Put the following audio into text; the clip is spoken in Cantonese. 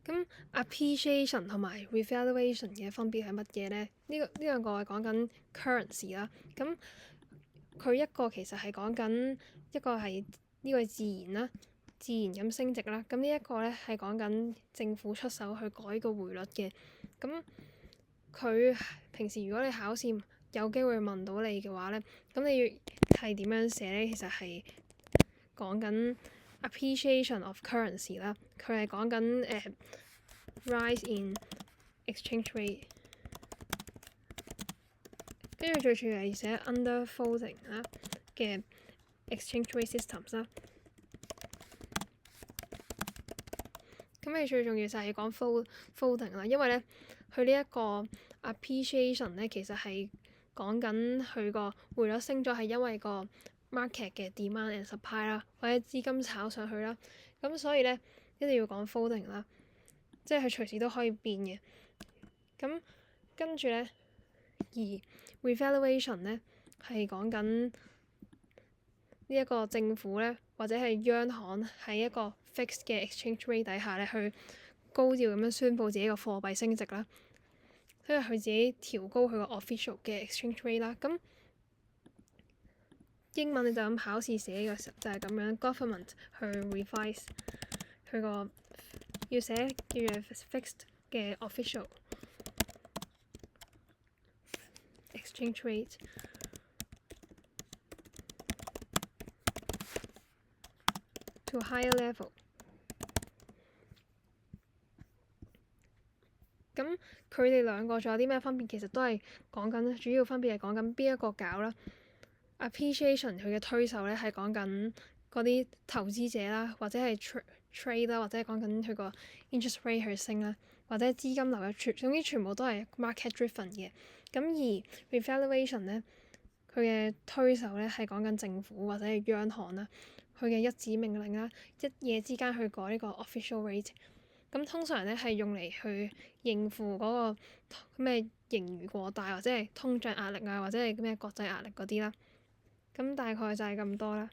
咁 appreciation 同埋 revaluation 嘅分別係乜嘢咧？呢兩個係講緊 currency 啦。咁佢一個其實係講緊一個係呢個自然啦，自然咁升值啦。咁呢一個咧係講緊政府出手去改個匯率嘅。咁佢平時如果你考試有機會問到你嘅話咧，咁你要係點樣寫咧？其實係講緊 appreciation of currency 啦，佢係講緊rise in exchange rate， 跟住最主要係寫 underfolding 啦嘅 exchange rate systems 啦。咁你最重要就係講 folding 啦，因為咧佢呢一個 appreciation 咧其實係講緊佢個匯率升咗係因為個 market 嘅 demand and supply 啦，或者資金炒上去啦。咁所以咧一定要講 folding 啦，即係佢隨時都可以變嘅。咁跟住咧，而 revaluation 咧係講緊呢一個政府咧或者係央行喺一個 fixed 嘅 exchange rate 底下咧去高調咁樣宣佈自己個貨幣升值啦，所以佢自己調高佢個 official 嘅 exchange rate 啦。咁英文你就咁考試寫嘅時候就係咁樣 government 去 revise 佢個要寫叫做 fixed 嘅 official exchange rate to higher level。咁佢哋兩個仲有啲咩分別？其實都係講緊主要分別係講緊邊一個搞啦。appreciation 佢嘅推手咧係講緊嗰啲投資者啦，或者係 trade 啦，或者係講緊佢個 interest rate 去升啦，或者資金流入，總之全部都係 market driven 嘅。咁而 revaluation 咧，佢嘅推手咧係講緊政府或者係央行啦，佢嘅一紙命令啦，一夜之間去改呢個 official rate。咁通常咧係用嚟去應付嗰個咩盈餘過大，或者係通脹壓力啊，或者係咩國際壓力嗰啲啦。咁大概就係咁多啦。